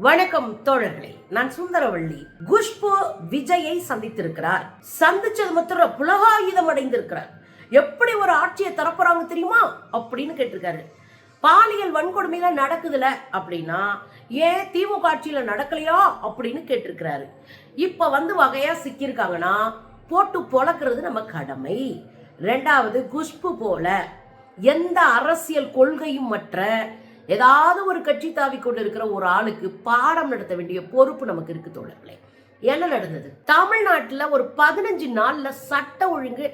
வணக்கம் தோழர்களே, நான் சுந்தரவள்ளி. குஷ்பு விஜயை சந்தித்திருக்கிறார். சந்திச்சது மாத்திரம் புலகாயுதம் அடைந்திருக்கிறார். எப்படி ஒரு ஆட்சியை தரப்புறாங்க தெரியுமா அப்படின்னு கேட்டிருக்காரு. பாலியல் வன்கொடுமையில நடக்குதுல அப்படின்னா ஏன் திமுக ஆட்சியில நடக்கலையா அப்படின்னு கேட்டிருக்கிறாரு. இப்ப வகையா சிக்கியிருக்காங்கன்னா போட்டு பொழக்கிறது நம்ம கடமை. ரெண்டாவது, குஷ்பு போல எந்த அரசியல் கொள்கையும் மற்ற ஏதாவது ஒரு கட்சி தாவி கொண்டு இருக்கிற ஒரு ஆளுக்கு பாடம் நடத்த வேண்டிய பொறுப்பு நமக்கு இருக்கு தோழர்களே. என்ன நடந்தது? தமிழ்நாட்டுல ஒரு 15 நாள்ல சட்ட ஒழுங்கு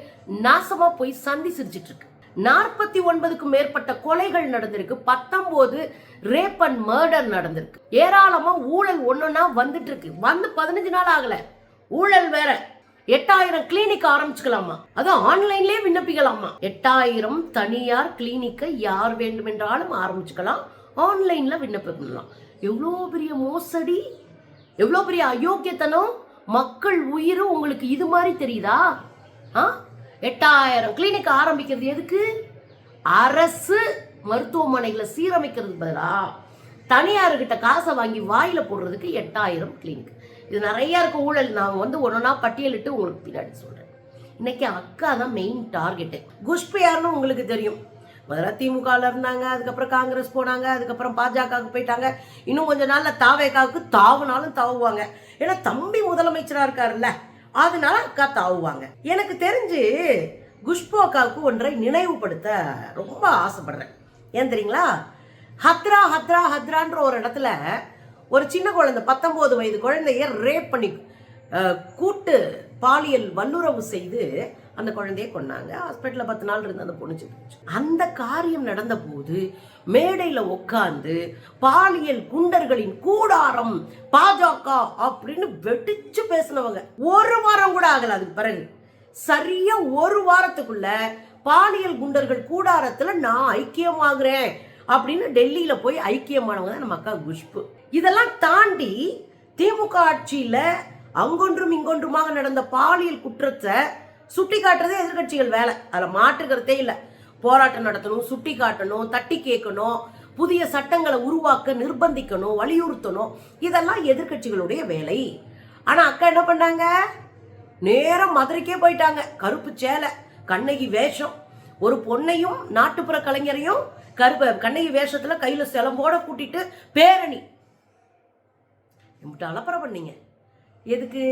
நாசமா போய் சந்தி சிரிச்சிட்டு இருக்கு. 49க்கும் மேற்பட்ட கொலைகள் நடந்திருக்கு. 19 ரேப் அண்ட் மர்டர் நடந்திருக்கு. ஏராளமா ஊழல் ஒன்னொன்னா வந்துட்டு இருக்கு. 15 நாள் ஆகல, ஊழல் வேற. 8000 கிளினிக் ஆரம்பிச்சுக்கலாமா, அது ஆன்லைன்லயே விண்ணப்பிக்கலாமா. 8000 தனியார் கிளினிக்கை யார் வேண்டுமென்றாலும் ஆரம்பிச்சுக்கலாம், ஆன்லைன்ல விண்ணப்பிக்கலாம். எவ்வளோ பெரிய மோசடி, எவ்வளோ பெரிய அயோக்கியத்தனம். மக்கள் உயிர் உங்களுக்கு இது மாதிரி தெரியுதா? 8000 கிளினிக் ஆரம்பிக்கிறது எதுக்கு? அரசு மருத்துவமனைகளை சீரமைக்கிறது பதிலா தனியார்கிட்ட காசை வாங்கி வாயில போடுறதுக்கு 8000 கிளினிக். இது நிறைய இருக்க ஊழல். நான் ஒன்னொன்னா பட்டியலிட்டு உங்களுக்கு பின்னாடி சொல்றேன். இன்னைக்கு அக்கா தான் மெயின் டார்கெட்டு. குஷ்பு யாருன்னு உங்களுக்கு தெரியும். முதல்ல திமுகல இருந்தாங்க, அதுக்கப்புறம் காங்கிரஸ் போனாங்க, அதுக்கப்புறம் பாஜகவுக்கு போயிட்டாங்க. இன்னும் கொஞ்ச நாள்ல தாவேகாவுக்கு தாவுனாலும் தாவுவாங்க. ஏன்னா தம்பி முதலமைச்சரா இருக்காருல்ல, அதனால அக்கா தாவுவாங்க. எனக்கு தெரிஞ்சு குஷ்பு அக்காவுக்கு ஒன்றை நினைவுபடுத்த ரொம்ப ஆசைப்படுறேன். ஏன் தெரியுங்களா? ஹத்ரா ஹத்ரா ஹத்ரான்ற ஒரு இடத்துல ஒரு சின்ன குழந்தை, 19 வயது குழந்தைய ரேப் பண்ணி கூட்டு பாலியல் வல்லுறவு செய்து அந்த குழந்தைய கொண்டாங்க. ஹாஸ்பிட்டலில் 10 நாள் இருந்து அந்த பொண்ணு செத்துச்சு. அந்த காரியம் நடந்த போது மேடையில் உட்கார்ந்து பாலியல் குண்டர்களின் கூடாரம் பாஜக அப்படின்னு வெடிச்சு பேசினவங்க. ஒரு வாரம் கூட ஆகல. அதுக்கு பிறகு சரியா ஒரு வாரத்துக்குள்ள பாலியல் குண்டர்கள் கூடாரத்துல நான் ஐக்கியமாகிறேன் அப்படின்னு டெல்லியில போய் ஐக்கியமானவங்க தான் நம்ம அக்கா குஷ்பு. இதெல்லாம் தாண்டி திமுக ஆட்சியில அங்கொன்றும் இங்கொன்றுமாக நடந்த பாலியல் குற்றத்தை சுட்டி காட்டுறதே எதிர்கட்சிகள் வேலை. அதில் மாற்றுக்கிறதே இல்லை. போராட்டம் நடத்தணும், சுட்டி காட்டணும், தட்டி கேட்கணும், புதிய சட்டங்களை உருவாக்க நிர்பந்திக்கணும், வலியுறுத்தணும். இதெல்லாம் எதிர்கட்சிகளுடைய வேலை. ஆனா அக்கா என்ன பண்ணாங்க? நேரம் மதுரைக்கே போயிட்டாங்க. கருப்பு சேலை, கண்ணகி வேஷம், ஒரு பொண்ணையும் நாட்டுப்புற கலைஞரையும் கண்ணகி வேஷத்துல கையில சிலம்போட கூட்டிட்டு பேரணி அலப்பறை பண்ணீங்க. எதுக்கு?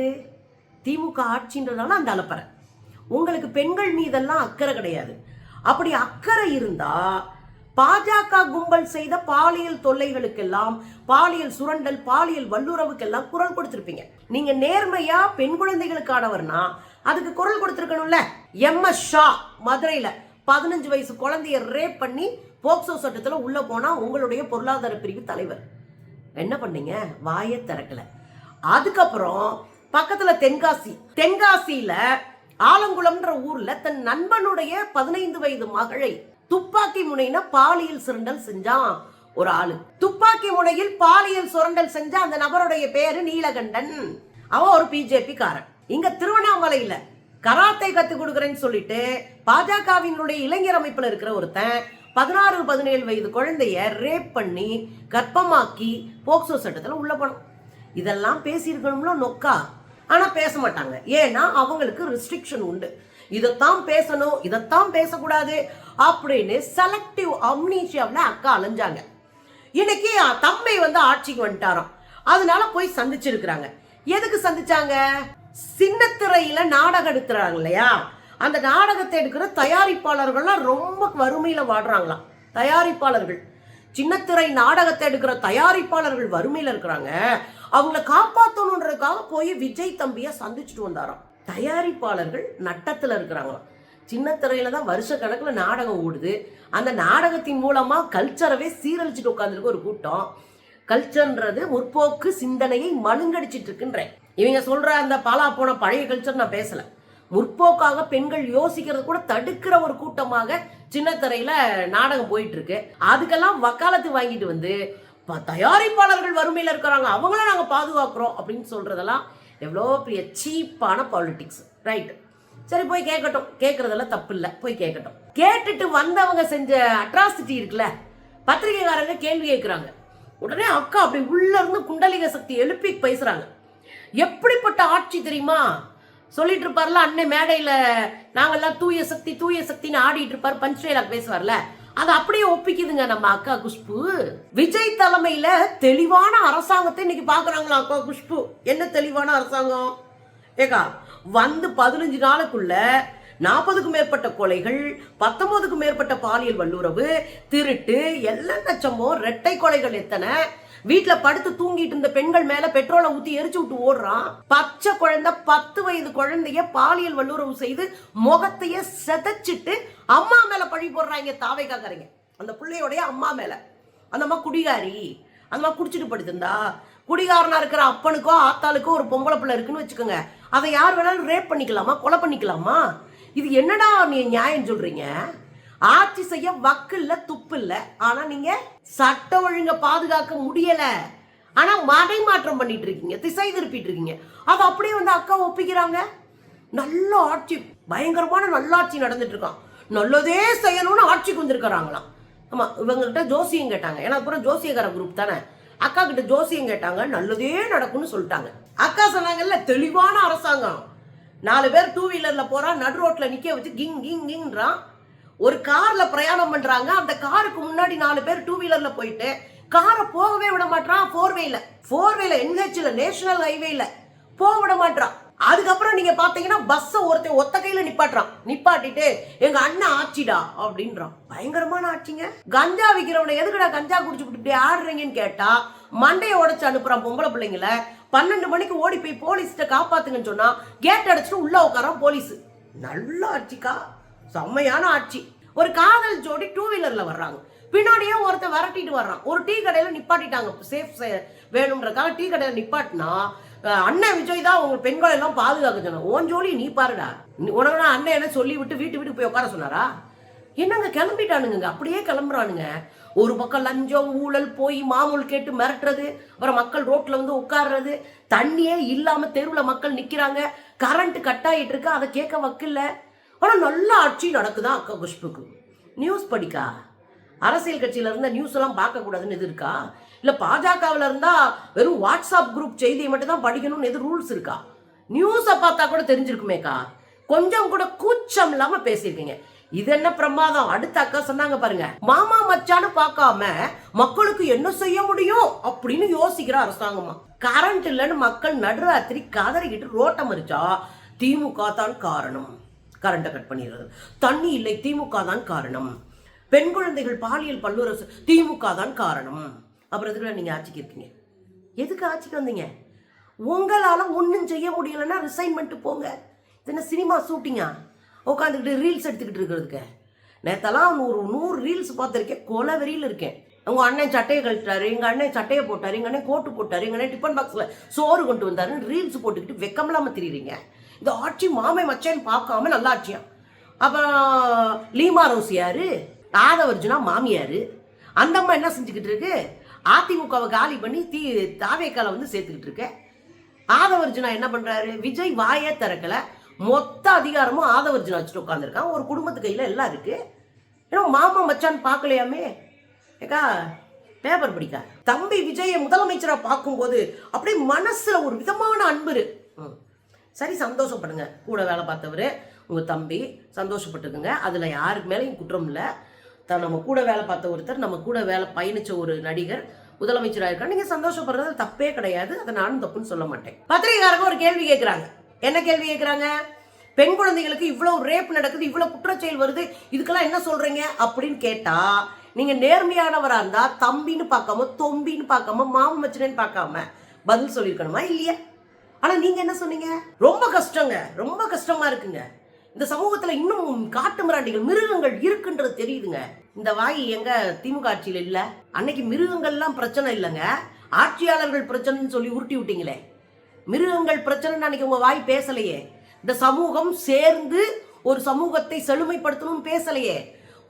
திமுக ஆட்சின்றதால அந்த அலப்பறை. உங்களுக்கு பெண்கள் மீதெல்லாம் அக்கறை கிடையாது. அப்படி அக்கறை இருந்தா பாஜக கும்பல் செய்த பாலியல் தொல்லைகளுக்கெல்லாம், பாலியல் சுரண்டல், பாலியல் வல்லுறவுக்கெல்லாம் குரல் கொடுத்திருப்பீங்க. நீங்க நேர்மையா பெண் குழந்தைகளுக்கானவர்னா அதுக்கு குரல் கொடுத்திருக்கணும்ல. MS ஷா மதுரையில 15 வயசு குழந்தைய ரேப் பண்ணி போக்சோ சட்டத்துல உள்ள போனா உங்களுடைய பொருளாதார பிரிவு தலைவர். என்ன பண்ணீங்க? வாயை திறக்கல. அதுக்கப்புறம் பக்கத்துல தென்காசியில ஆலங்குளம்ன்ற ஊர்ல தன் நண்பனுடைய 15 வயது மகளை துப்பாக்கி முனையில பாலியல் சுரண்டல் செஞ்சான் ஒரு ஆளு. துப்பாக்கி முனையில் பாலியல் சுரண்டல் செஞ்ச அந்த நபருடைய பேரு நீலகண்டன். அவன் ஒரு பிஜேபி காரன். இங்க திருவண்ணாமலையில கராத்தே கத்து கொடுக்குறேன்னு சொல்லிட்டு பாஜகவினுடைய இளைஞர் அமைப்புல இருக்கிற ஒருத்தன் 16-17 வயது குழந்தைய ரேப் பண்ணி கர்ப்பமாக்கி போக்சோ சட்டத்துல உள்ள போனோம். இதெல்லாம் பேசியிருக்கணும்ல நொக்கா. ஆனா பேச மாட்டாங்க. ஏன்னா அவங்களுக்கு ரெஸ்ட்ரிக்ஷன் உண்டு. இதைத்தான் பேசணும், இதைத்தான் பேசக்கூடாது அப்படின்னு செலக்டிவ் அம்னீஷியாவில் அக்கா அலைஞ்சாங்க. இன்னைக்கு தம்பி ஆட்சிக்கு வந்துட்டாராம். அதனால போய் சந்திச்சிருக்கிறாங்க. எதுக்கு சந்திச்சாங்க? சின்னத்திரையில நாடகம் எடுக்கிறாங்க இல்லையா, அந்த நாடகத்தை எடுக்கிற தயாரிப்பாளர்கள்லாம் ரொம்ப வறுமையில வாடுறாங்களாம். தயாரிப்பாளர்கள், சின்னத்திரை நாடகத்தை எடுக்கிற தயாரிப்பாளர்கள் வறுமையில இருக்கிறாங்க. அவங்கள காப்பாற்றணுன்றதுக்காக போய் விஜய் தம்பிய சந்திச்சுட்டு வந்தாராம். தயாரிப்பாளர்கள் நட்டத்துல இருக்கிறாங்களாம். சின்னத்திரையில தான் வருஷ கணக்குல நாடகம் ஓடுது. அந்த நாடகத்தின் மூலமா கல்ச்சரவே சீரழிச்சுட்டு உட்காந்துருக்கு ஒரு கூட்டம். கல்ச்சர்ன்றது முற்போக்கு சிந்தனையை மழுங்கடிச்சிட்டு இருக்குன்றேன். இவங்க சொல்ற அந்த பாலா போன பழைய கல்ச்சர் நான் பேசல. முற்போக்காக பெண்கள் யோசிக்கிறது கூட தடுக்கிற ஒரு கூட்டமாக சின்னத்திரையில நாடகம் போயிட்டு இருக்கு. அதுக்கெல்லாம் வக்காலத்து வாங்கிட்டு தயாரிப்பாளர்கள் வறுமையில இருக்கிறாங்க, அவங்கள நாங்க பாதுகாக்கிறோம் அப்படின்னு சொல்றதெல்லாம் எவ்வளோ பெரிய சீப்பான பாலிடிக்ஸ். ரைட், சரி போய் கேட்கட்டும். கேட்கறதெல்லாம் தப்பு இல்லை, போய் கேட்கட்டும். கேட்டுட்டு வந்தவங்க செஞ்ச அட்ராசிட்டி இருக்குல்ல, பத்திரிகைக்காரங்க கேள்வி கேட்கிறாங்க. உடனே அக்கா அப்படி உள்ள இருந்து குண்டலிக சக்தி எழுப்பி பேசுறாங்க. எப்படிப்பட்ட ஆட்சி தெரியுமா? சொல்லிட்டு இருப்பார்ல அன்னை மேடையில நாங்கெல்லாம் தூய சக்தி தூய சக்தின்னு ஆடிட்டு இருப்பாரு, பஞ்ச் டைலாக் பேசுவார்ல, அது அப்படியே ஒப்பிக்குதுங்க நம்ம அக்கா குஷ்பு. விஜய் தலைமையில தெளிவான அரசாங்கத்தை இன்னைக்கு பாக்குறாங்களா அக்கா குஷ்பு. என்ன தெளிவான அரசாங்கம் ஏக்கா? வந்து 15 நாளுக்குள்ள 40க்கும் மேற்பட்ட கொலைகள், 19க்கும் மேற்பட்ட பாலியல் வல்லுறவு, திருட்டு, எல்லாம் லட்சமோ, இரட்டை கொலைகள் எத்தனை, வீட்டுல படுத்து தூங்கிட்டு இருந்த பெண்கள் மேல பெட்ரோலை ஊத்தி எரிச்சு விட்டு ஓடுறான். பச்சை குழந்தை 10 வயது குழந்தைய பாலியல் வல்லுறவு செய்து முகத்தைய செதைச்சிட்டு அம்மா மேல பழி போடுறாங்க தாவேக்காரங்க. அந்த பிள்ளையோடைய அம்மா மேல. அந்த அம்மா குடிகாரி, அந்த அம்மா குடிச்சிட்டு படுத்திருந்தா. குடிகாரனா இருக்கிற அப்பனுக்கோ ஆத்தாளுக்கோ ஒரு பொம்பளை பிள்ளை இருக்குன்னு வச்சுக்கோங்க, அதை யார் வேணாலும் ரேப் பண்ணிக்கலாமா, கொலை பண்ணிக்கலாமா? இது என்னடா நீ நியாயம் சொல்றீங்க? ஆட்சி செய்ய வக்கு இல்ல, துப்பு இல்ல. ஆனா நீங்க சட்ட ஒழுங்க பாதுகாக்க முடியல. ஆனா மடை மாற்றம் பண்ணிட்டு இருக்கீங்க, திசை திருப்பிட்டு இருக்கீங்க. அது அப்படியே வந்து அக்கா ஒப்பிக்கிறாங்க. நல்ல ஆட்சி, பயங்கரமான நல்லாட்சி நடந்துட்டு இருக்கான், நல்லதே செய்யணும்னு ஆட்சிக்கு வந்திருக்கிறாங்களாம். ஆமா, இவங்க கிட்ட ஜோசியம் கேட்டாங்க. ஏன்னா அப்புறம் ஜோசியக்கார குரூப் தானே. அக்கா கிட்ட ஜோசியம் கேட்டாங்க, நல்லதே நடக்கும்னு சொல்லிட்டாங்க. அக்கா சொன்னாங்கல்ல தெளிவான அரசாங்கம். 4 பேர் 2 வீலர்ல போறான், நடு ரோட்ல நிக்க வச்சு கிங் கிங் கிங்றான். ஒரு கார்ல பிரயாணம் பண்றாங்க, அந்த காருக்கு முன்னாடி 4 பேர் 2 வீலர்ல போயிட்டு காரை போகவே விட மாட்டான். 4 வேல என்ஹெச்ல நேஷனல் ஹைவேல போக விட மாட்டான். அதுக்கப்புறம் நீங்க பாத்தீங்கன்னா பஸ் ஒருத்தன் ஒத்த கையில நிப்பாட்டிட்டு எங்க அண்ணன் ஆட்சிடா அப்படின்றான். பயங்கரமான ஆட்சிங்க. கஞ்சா விக்கிறவனை எதுக்குடா கஞ்சா குடிச்சுட்டு இப்படி ஆடுறீங்கன்னு கேட்டா மண்டையை உடைச்சு அனுப்புறான் பொம்பளை பிள்ளைங்கள. 12 மணிக்கு ஓடி போய் போலீஸ்கிட்ட காப்பாத்துங்கன்னு சொன்னா கேட் அடைச்சிட்டு உள்ள உட்காரான் போலீஸ். நல்ல ஆட்சிக்கா, செம்மையான ஆட்சி. ஒரு காதல் ஜோடி 2 வீலர்ல வர்றாங்க, பின்னாடியே ஒருத்தர் விரட்டிட்டு வர்றான். ஒரு டீ கடையில நிப்பாட்டிட்டாங்க, சேஃப் வேணும்ன்றக்காக டீ கடையில நிப்பாட்டினா அண்ணன் விஜய் தான் உங்க பெண்கள் எல்லாம் பாதுகாக்க சொன்ன. ஓன் ஜோலி நீ பாருடா, உனக்கு அண்ணன் என்ன சொல்லி விட்டு வீட்டுக்கு போய் உட்கார சொன்னாரா? என்னங்க கிளம்பிட்டானுங்க, அப்படியே கிளம்புறானுங்க. ஒரு பக்கம் லஞ்சம் ஊழல் போய் மாமூல் கேட்டு மிரட்டுறது, அப்புறம் மக்கள் ரோட்ல வந்து உட்கார்றது, தண்ணியே இல்லாம தெருவில் மக்கள் நிக்கிறாங்க, கரண்ட் கட் ஆகிட்டு இருக்கு, அதை கேட்க வக்கில்ல. ஆனா நல்ல ஆட்சி நடக்குதான் அக்கா குஷ்புக்கு. நியூஸ் படிக்கா, அரசியல் கட்சியில இருந்த நியூஸ் எல்லாம் பார்க்க கூடாதுன்னு எது இருக்கா? இல்ல பாஜகவில் இருந்தா வெறும் வாட்ஸ்அப் குரூப் செய்தியை மட்டும் தான் படிக்கணும்னு எது ரூல்ஸ் இருக்கா? நியூஸை பார்த்தா கூட தெரிஞ்சிருக்குமேக்கா. கொஞ்சம் கூட கூச்சம் இல்லாம பேசியிருக்கீங்க. இது என்ன பிரமாதம். அடுத்த அக்கா சொன்னாங்க பாருங்க, மாமா மச்சான்னு பார்க்காம மக்களுக்கு என்ன செய்ய முடியும் அப்படின்னு யோசிக்கிற அரசாங்கமா. கரண்ட் இல்லைன்னு மக்கள் நடுராத்திரி கதறிக்கிட்டு ரோட்டை மறிச்சா திமுக தான் காரணம். கரண்ட்டை கட் பண்ணிடுறது. தண்ணி இல்லை, திமுக தான் காரணம். பெண் குழந்தைகள் பாலியல் பல்லுறவு, திமுக தான் காரணம். அப்புறம் எதுக்குள்ள நீங்க ஆட்சிக்கு இருக்கீங்க? எதுக்கு ஆட்சிக்கு வந்தீங்க? உங்களால ஒன்றும் செய்ய முடியலன்னா ரிசைன் பண்ணிட்டு போங்க. இது என்ன சினிமா ஷூட்டிங்கா? உட்காந்துக்கிட்டு ரீல்ஸ் எடுத்துக்கிட்டு இருக்கிறதுக்கு. நேத்தெல்லாம் 100 ரீல்ஸ் பார்த்துருக்கேன், கொலை வெறியில் இருக்கேன். உங்க அண்ணன் சட்டையை கழிச்சிட்டாரு, எங்க அண்ணன் சட்டையை போட்டாரு, எங்க அண்ணன் கோட்டு போட்டாரு, எங்க அண்ணன் டிஃபன் பாக்ஸ்ல சோறு கொண்டு வந்தாருன்னு ரீல்ஸ் போட்டுக்கிட்டு வெக்கமில்லாம திரியுறீங்க. இந்த ஆட்சி மாமை மச்சேன்னு பார்க்காம நல்லா ஆட்சியா. அப்புறம் லீமா ரோஸ் யாரு? ஆதவர்ஜுனா மாமியாரு. அந்த அம்மா என்ன செஞ்சுக்கிட்டு இருக்கு? அதிமுகவை காலி பண்ணி தாவேக்கால வந்து சேர்த்துக்கிட்டு இருக்கு. ஆதவர்ஜுனா என்ன பண்றாரு? விஜய் வாயே திறக்கல, மொத்த அதிகாரமும் ஆதவர்ஜுனா வச்சுட்டு உட்காந்துருக்கான். ஒரு குடும்பத்து கையில எல்லாம் இருக்கு. ஏன்னா மாமா மச்சான்னு பார்க்கலையாமே. ஏக்கா பேப்பர் படிக்கா. தம்பி விஜயை முதலமைச்சரா பார்க்கும்போது அப்படியே மனசுல ஒரு விதமான அன்பு. சரி, சந்தோஷப்படுங்க. கூட வேலை பார்த்தவர் உங்க தம்பி, சந்தோஷப்பட்டுக்குங்க. அதுல யாருக்கு மேலேயும் குற்றம் இல்லை. நம்ம கூட வேலை பார்த்த ஒருத்தர், நம்ம கூட வேலை பயணிச்ச ஒரு நடிகர் முதலமைச்சராக இருக்கா, நீங்க சந்தோஷப்படுறது தப்பே கிடையாது. அதை நானும் தப்புன்னு சொல்ல மாட்டேன். பத்திரிகைக்காரங்க ஒரு கேள்வி கேட்கிறாங்க. என்ன கேள்வி கேட்கிறாங்க? பெண் குழந்தைகளுக்கு இவ்வளவு ரேப் நடக்குது, இவ்வளவு குற்றச்செயல் வருது, இதுக்கெல்லாம் என்ன சொல்றீங்க அப்படின்னு கேட்டா, நீங்க நேர்மையானவரா இருந்தா தம்பின்னு பார்க்காம, தொம்பின்னு பார்க்காம, மாம மச்சனன்னு பார்க்காம பதில் சொல்லியிருக்கணுமா இல்லையா? ஆனா நீங்க என்ன சொன்னீங்க? ரொம்ப கஷ்டங்க, ரொம்ப கஷ்டமா இருக்குங்க. இந்த சமூகத்துல இன்னும் காட்டு மிராண்டிகள், மிருகங்கள் இருக்குன்றது தெரியுதுங்க. இந்த வாய் எங்க திமுக ஆட்சியில இல்ல. அன்னைக்கு மிருகங்கள்லாம் பிரச்சனை இல்லைங்க, ஆட்சியாளர்கள் பிரச்சனைன்னு சொல்லி உருட்டி விட்டீங்களே. மிருகங்கள் பிரச்சனைன்னு அன்னைக்கு உங்க வாய் பேசலையே. இந்த சமூகம் சேர்ந்து ஒரு சமூகத்தை செழுமைப்படுத்தணும்னு பேசலையே.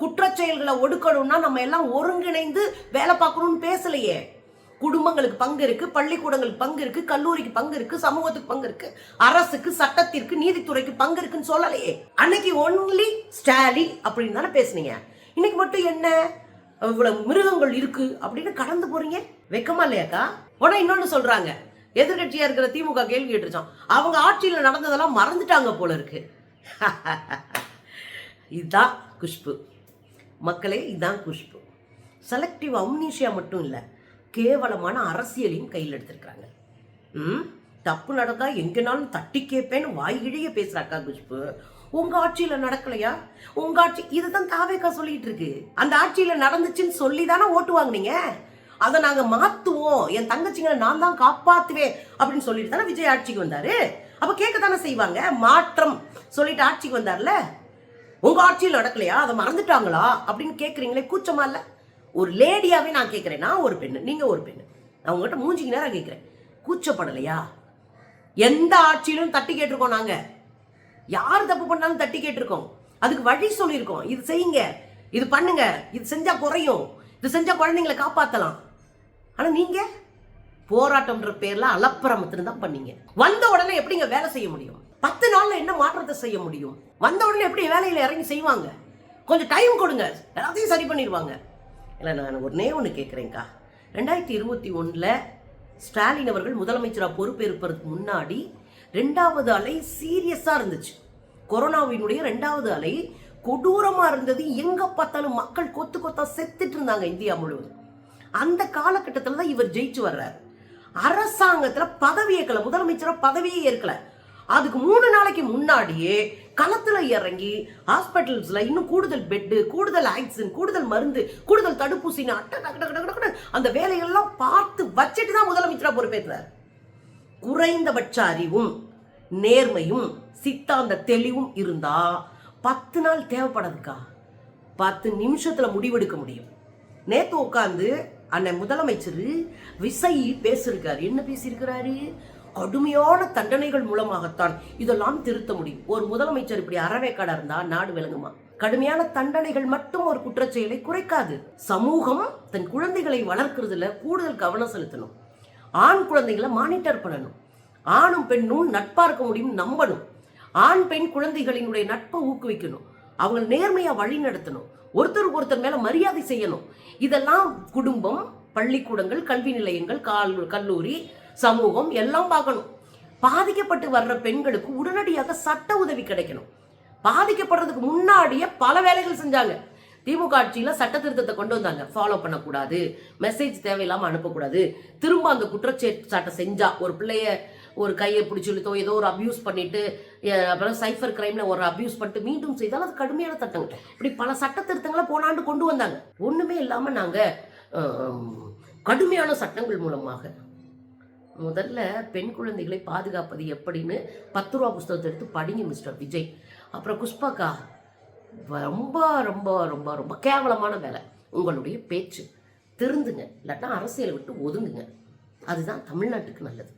குற்றச்செயல்களை ஒடுக்கணும்னா நம்ம எல்லாம் ஒருங்கிணைந்து வேலை பார்க்கணும்னு பேசலையே. குடும்பங்களுக்கு பங்கு இருக்கு, பள்ளிக்கூடங்களுக்கு பங்கு இருக்கு, கல்லூரிக்கு பங்கு இருக்கு, சமூகத்துக்கு பங்கு இருக்கு, அரசுக்கு, சட்டத்திற்கு, நீதித்துறைக்கு பங்கு இருக்குன்னு சொல்லலையே. அன்னைக்கு ஒன்லி ஸ்டாலின் அப்படின்னு தானே பேசுனீங்க. இன்னைக்கு மட்டும் என்ன இவ்வளவு மிருகங்கள் இருக்கு அப்படின்னு கடந்து போறீங்க. வெக்கமா இல்லையாக்கா? உடனே இன்னொன்னு சொல்றாங்க, எதிர்கட்சியா இருக்கிற திமுக கேள்வி கேட்டுருச்சோம், அவங்க ஆட்சியில் நடந்ததெல்லாம் மறந்துட்டாங்க போல இருக்கு. இதுதான் குஷ்பு மக்களே, இதுதான் குஷ்பு. செலக்டிவ் அம்னீஷியா மட்டும் இல்லை, கேவலமான அரசியலையும் கையில் எடுத்திருக்கிறாங்க. தப்பு நடந்தா எங்கனாலும் தட்டி கேட்பேன்னு வாய்கிழிய பேசுறாக்கா குஷ்பு. உங்க ஆட்சியில நடக்கலையா? உங்க ஆட்சி இதுதான் தாவேக்கா சொல்லிட்டு இருக்கு. அந்த ஆட்சியில நடந்துச்சுன்னு சொல்லி தானே ஓட்டு வாங்கினீங்க. அதை நாங்க மாத்துவோம், என் தங்கச்சிங்களை நான் தான் காப்பாத்துவேன் அப்படின்னு சொல்லிட்டு தானே விஜய் ஆட்சிக்கு வந்தாரு. அப்ப கேட்க தானே செய்வாங்க. மாற்றம் சொல்லிட்டு ஆட்சிக்கு வந்தார்ல. உங்க ஆட்சியில் நடக்கலையா, அதை மறந்துட்டாங்களா அப்படின்னு கேட்குறீங்களே, கூச்சமா இல்லை? ஒரு லேடியாவே நான் கேட்குறேன், நான் ஒரு பெண்ணு, நீங்க ஒரு பெண்ணு, நான் உங்ககிட்ட மூஞ்சிக்கு நேரம் கேட்குறேன், கூச்சப்படலையா? எந்த ஆட்சியிலும் தட்டி கேட்டிருக்கோம் நாங்க. யார் தப்பு பண்ணாலும் தட்டி கேட்டிருக்கோம், அதுக்கு வழி சொல்லியிருக்கோம். இது செய்யுங்க, இது பண்ணுங்க, இது செஞ்சா குறையும், இது செஞ்சா குழந்தைங்களை காப்பாற்றலாம். ஆனா நீங்க போராட்டம்ன்ற பேர்ல அலப்பரமத்தின்னு தான் பண்ணீங்க. வந்த உடனே எப்படிங்க வேலை செய்ய முடியும்? 10 நாள்ல என்ன மாற்றத்தை செய்ய முடியும்? வந்த உடனே எப்படி வேலையில இறங்கி செய்வாங்க? கொஞ்சம் டைம் கொடுங்க, எல்லாத்தையும் சரி பண்ணிடுவாங்க. இல்லை, நான் ஒன்று கேட்குறேங்க்கா. 2021 ஸ்டாலின் அவர்கள் முதலமைச்சராக பொறுப்பேற்பதற்கு முன்னாடி 2வது அலை சீரியஸாக இருந்துச்சு. கொரோனாவினுடைய 2வது அலை கொடூரமாக இருந்தது. எங்கே பார்த்தாலும் மக்கள் கொத்து கொத்தா செத்துட்டு இருந்தாங்க இந்தியா முழுவதும். அந்த காலகட்டத்தில் தான் இவர் ஜெயிச்சு வர்றாரு. அரசாங்கத்தில் பதவி ஏற்கல, முதலமைச்சராக பதவியே ஏற்கல. அதுக்கு 3 நாளைக்கு முன்னாடியே களத்துல இறங்கி ஹாஸ்பிட்டல்ஸ்ல இன்னும் கூடுதல் பெட்டு, கூடுதல் ஆக்சிஜன், கூடுதல் மருந்து, கூடுதல் தடுப்பூசின்னு அந்த வேலைகள்லாம் பார்த்து வச்சுட்டு தான் முதலமைச்சரா பொறுப்பேற்றார். குறைந்தபட்ச அறிவும் நேர்மையும் சித்தாந்த தெளிவும் இருந்தா 10 நாள் தேவைப்படாதுக்கா, 10 நிமிஷத்துல முடிவெடுக்க முடியும். நேத்து உட்காந்து அண்ணன் முதலமைச்சர் விசை பேசியிருக்காரு. என்ன பேசியிருக்கிறாரு? கடுமையான தண்டனைகள் மூலமாகத்தான் இதெல்லாம் திருத்த முடியும். ஒரு முதலமைச்சர் இப்படி அறவேக்காடா இருந்தா நாடு விளங்குமா? கடுமையான தண்டனைகள் மட்டும் ஒரு குற்றச்செயலை குறைக்காது. சமூகம் தன் குழந்தைகளை வளர்க்கறதுல கூடுதல் கவனம் செலுத்தணும். ஆண் குழந்தைகளை மானிட்டர் பண்ணணும். ஆணும் பெண்ணும் நட்பா இருக்க முடியும் நம்பணும். ஆண் பெண் குழந்தைகளினுடைய நட்பை ஊக்குவிக்கணும். அவங்க நேர்மையா வழி நடத்தணும். ஒருத்தருக்கு ஒருத்தர் மேல மரியாதை செய்யணும். இதெல்லாம் குடும்பம், பள்ளிக்கூடங்கள், கல்வி நிலையங்கள், கல்லூரி, சமூகம் எல்லாம் பார்க்கணும். பாதிக்கப்பட்டு வர்ற பெண்களுக்கு உடனடியாக சட்ட உதவி கிடைக்கணும். பாதிக்கப்படுறதுக்கு முன்னாடியே பல வேலைகள் செஞ்சாங்க. திமுக ஆட்சியில் சட்ட திருத்தத்தை கொண்டு வந்தாங்க. ஃபாலோ பண்ணக்கூடாது, மெசேஜ் தேவையில்லாமல் அனுப்பக்கூடாது, திரும்ப அந்த குற்றச்சாட்டை செஞ்சா ஒரு பிள்ளைய ஒரு கையை பிடிச்சிழுத்தோ ஏதோ ஒரு அபியூஸ் பண்ணிட்டு அப்புறம் சைஃபர் கிரைம்ல ஒரு அபியூஸ் பண்ணிட்டு மீண்டும் செய்தால் அது கடுமையான சட்டங்கள். இப்படி பல சட்ட திருத்தங்களை போன ஆண்டு கொண்டு வந்தாங்க. ஒண்ணுமே இல்லாம நாங்க கடுமையான சட்டங்கள் மூலமாக முதல்ல பெண் குழந்தைகளை பாதுகாப்பது எப்படின்னு 10 ரூபா புஸ்தகத்தை எடுத்து படிங்க மிஸ்டர் விஜய். அப்புறம் குஷ்பாக்கா, ரொம்ப ரொம்ப ரொம்ப ரொம்ப கேவலமான வேலை உங்களுடைய பேச்சு. திருந்துங்க, இல்லாட்டா அரசியலை விட்டு ஒதுங்குங்க. அதுதான் தமிழ்நாட்டுக்கு நல்லது.